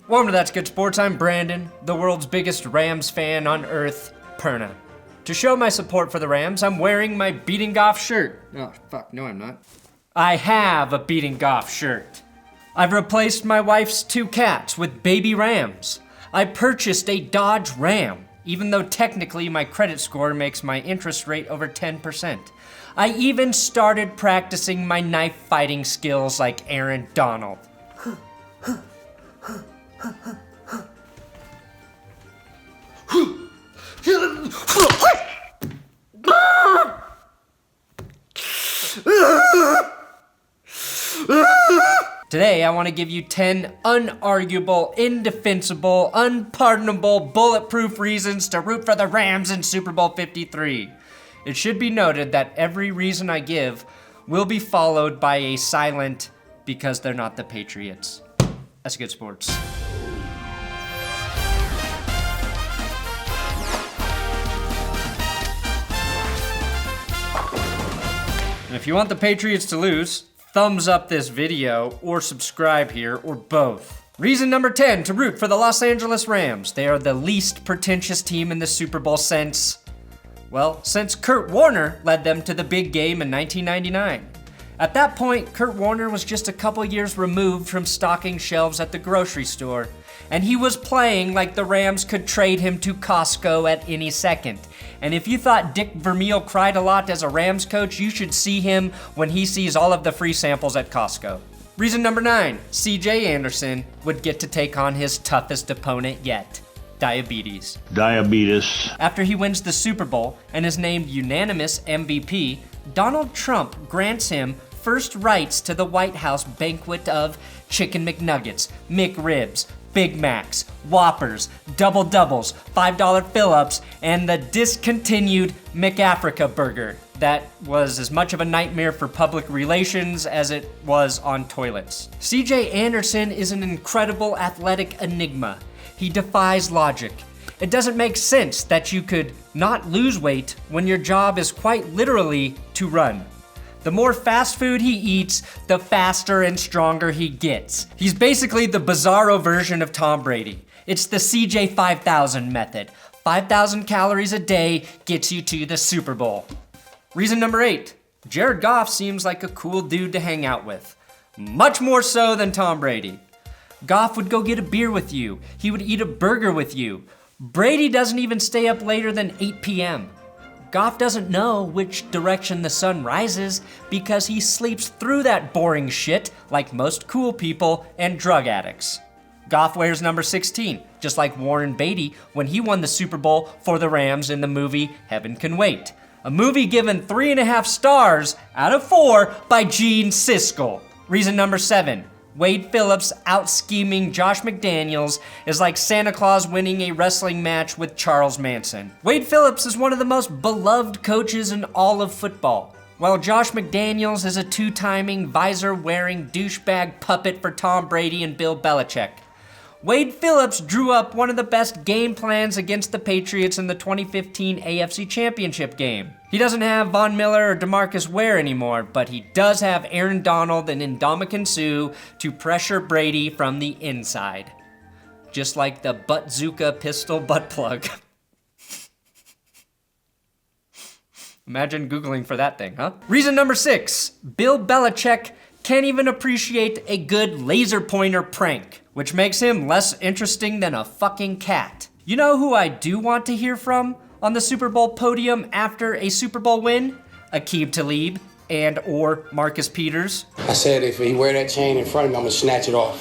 Welcome to That's Good Sports. I'm Brandon, the world's biggest Rams fan on earth, Perna. To show my support for the Rams, I'm wearing my Beating Goff shirt. Oh, fuck, no I'm not. I have a Beating Goff shirt. I've replaced my wife's 2 cats with baby Rams. I purchased a Dodge Ram, even though technically my credit score makes my interest rate over 10%. I even started practicing my knife fighting skills like Aaron Donald. Today, I want to give you 10 unarguable, indefensible, unpardonable, bulletproof reasons to root for the Rams in Super Bowl 53. It should be noted that every reason I give will be followed by a silent, because they're not the Patriots. That's Good Sports. And if you want the Patriots to lose, thumbs up this video or subscribe here or both. Reason number 10 to root for the Los Angeles Rams. They are the least pretentious team in the Super Bowl since Kurt Warner led them to the big game in 1999. At that point, Kurt Warner was just a couple years removed from stocking shelves at the grocery store, and he was playing like the Rams could trade him to Costco at any second. And if you thought Dick Vermeil cried a lot as a Rams coach, you should see him when he sees all of the free samples at Costco. Reason number 9, C.J. Anderson would get to take on his toughest opponent yet, diabetes. After he wins the Super Bowl and is named unanimous MVP, Donald Trump grants him first rights to the White House banquet of Chicken McNuggets, McRibs, Big Macs, Whoppers, Double Doubles, $5 Phillips, and the discontinued McAfrica burger. That was as much of a nightmare for public relations as it was on toilets. C.J. Anderson is an incredible athletic enigma. He defies logic. It doesn't make sense that you could not lose weight when your job is quite literally to run. The more fast food he eats, the faster and stronger he gets. He's basically the bizarro version of Tom Brady. It's the CJ 5000 method. 5,000 calories a day gets you to the Super Bowl. Reason number 8, Jared Goff seems like a cool dude to hang out with. Much more so than Tom Brady. Goff would go get a beer with you. He would eat a burger with you. Brady doesn't even stay up later than 8 p.m. Goff doesn't know which direction the sun rises because he sleeps through that boring shit like most cool people and drug addicts. Goff wears number 16, just like Warren Beatty when he won the Super Bowl for the Rams in the movie Heaven Can Wait. A movie given 3.5 stars out of 4 by Gene Siskel. Reason number 7. Wade Phillips out-scheming Josh McDaniels is like Santa Claus winning a wrestling match with Charles Manson. Wade Phillips is one of the most beloved coaches in all of football, while Josh McDaniels is a 2-timing, visor-wearing douchebag puppet for Tom Brady and Bill Belichick. Wade Phillips drew up one of the best game plans against the Patriots in the 2015 AFC Championship game. He doesn't have Von Miller or DeMarcus Ware anymore, but he does have Aaron Donald and Ndamukong Suh to pressure Brady from the inside. Just like the Buttzuka pistol butt plug. Imagine Googling for that thing, huh? Reason number 6, Bill Belichick can't even appreciate a good laser pointer prank, which makes him less interesting than a fucking cat. You know who I do want to hear from on the Super Bowl podium after a Super Bowl win? Aqib Talib and or Marcus Peters. I said if he wear that chain in front of me, I'm gonna snatch it off.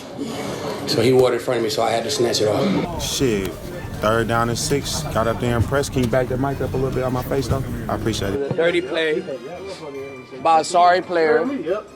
So he wore it in front of me, so I had to snatch it off. Shit, 3rd down and 6, got up there and pressed. Can you back that mic up a little bit on my face though? I appreciate it. Dirty play by a sorry player.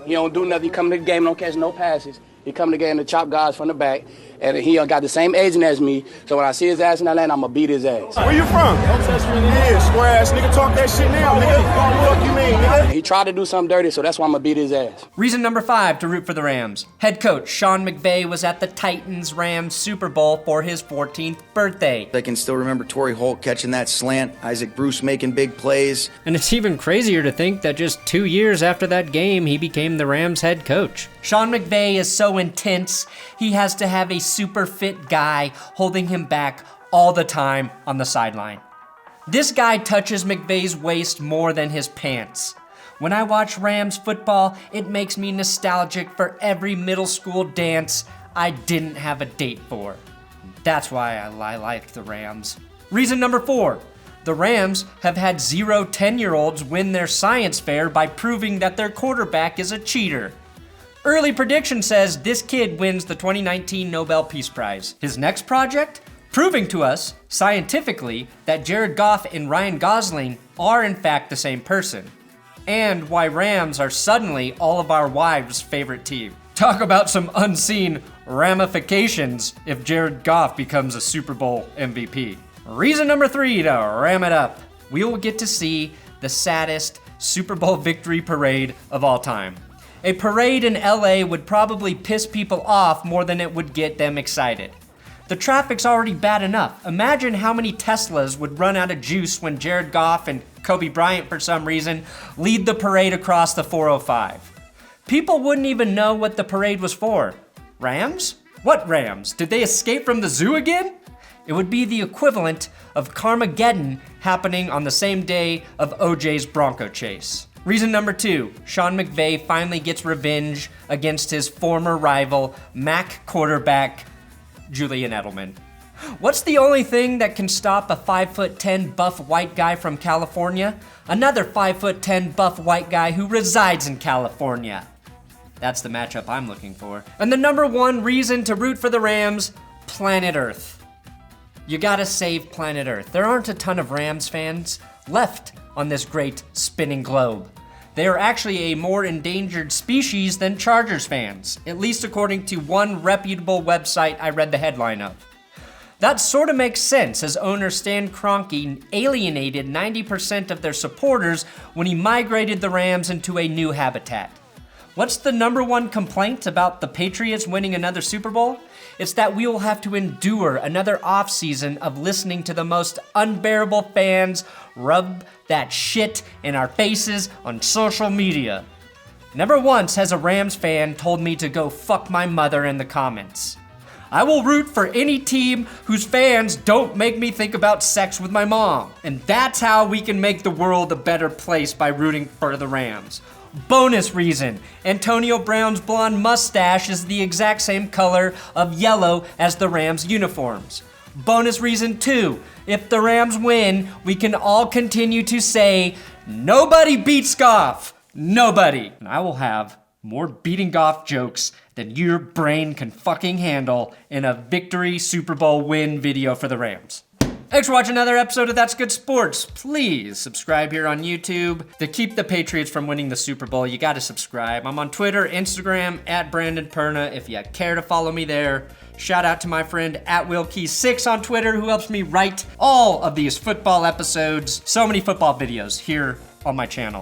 He don't do nothing. He come to the game, don't catch no passes. He come to the game to chop guys from the back, and he got the same agent as me, so when I see his ass in that lane, I'm gonna beat his ass. Where you from? Yeah, square ass nigga, talk that shit now, nigga. What you mean, nigga? He tried to do something dirty, so that's why I'm gonna beat his ass. Reason number 5 to root for the Rams. Head coach Sean McVay was at the Titans-Rams Super Bowl for his 14th birthday. I can still remember Torrey Holt catching that slant, Isaac Bruce making big plays. And it's even crazier to think that just 2 years after that game, he became the Rams head coach. Sean McVay is so intense, he has to have a super fit guy holding him back all the time on the sideline. This guy touches McVay's waist more than his pants. When I watch Rams football, it makes me nostalgic for every middle school dance I didn't have a date for. That's why I like the Rams. Reason number 4, the Rams have had 0 10-year-olds win their science fair by proving that their quarterback is a cheater. Early prediction says this kid wins the 2019 Nobel Peace Prize. His next project? Proving to us, scientifically, that Jared Goff and Ryan Gosling are in fact the same person. And why Rams are suddenly all of our wives' favorite team. Talk about some unseen ramifications if Jared Goff becomes a Super Bowl MVP. Reason number 3 to ram it up. We will get to see the saddest Super Bowl victory parade of all time. A parade in LA would probably piss people off more than it would get them excited. The traffic's already bad enough. Imagine how many Teslas would run out of juice when Jared Goff and Kobe Bryant, for some reason, lead the parade across the 405. People wouldn't even know what the parade was for. Rams? What Rams? Did they escape from the zoo again? It would be the equivalent of Carmageddon happening on the same day of OJ's Bronco chase. Reason number 2, Sean McVay finally gets revenge against his former rival, Mac quarterback, Julian Edelman. What's the only thing that can stop a 5'10" buff white guy from California? Another 5'10" buff white guy who resides in California. That's the matchup I'm looking for. And the number 1 reason to root for the Rams, planet Earth. You gotta save planet Earth. There aren't a ton of Rams fans left on this great spinning globe. They are actually a more endangered species than Chargers fans, at least according to one reputable website I read the headline of. That sort of makes sense, as owner Stan Kroenke alienated 90% of their supporters when he migrated the Rams into a new habitat. What's the number 1 complaint about the Patriots winning another Super Bowl? It's that we will have to endure another offseason of listening to the most unbearable fans rub that shit in our faces on social media. Never once has a Rams fan told me to go fuck my mother in the comments. I will root for any team whose fans don't make me think about sex with my mom. And that's how we can make the world a better place, by rooting for the Rams. Bonus reason, Antonio Brown's blonde mustache is the exact same color of yellow as the Rams uniforms. Bonus reason 2, if the Rams win, we can all continue to say, nobody beats Goff, nobody. And I will have more beating Goff jokes than your brain can fucking handle in a victory Super Bowl win video for the Rams. Thanks for watching another episode of That's Good Sports. Please subscribe here on YouTube. To keep the Patriots from winning the Super Bowl, you gotta subscribe. I'm on Twitter, Instagram, @BrandonPerna, if you care to follow me there. Shout out to my friend @WillKey6 on Twitter, who helps me write all of these football episodes. So many football videos here on my channel.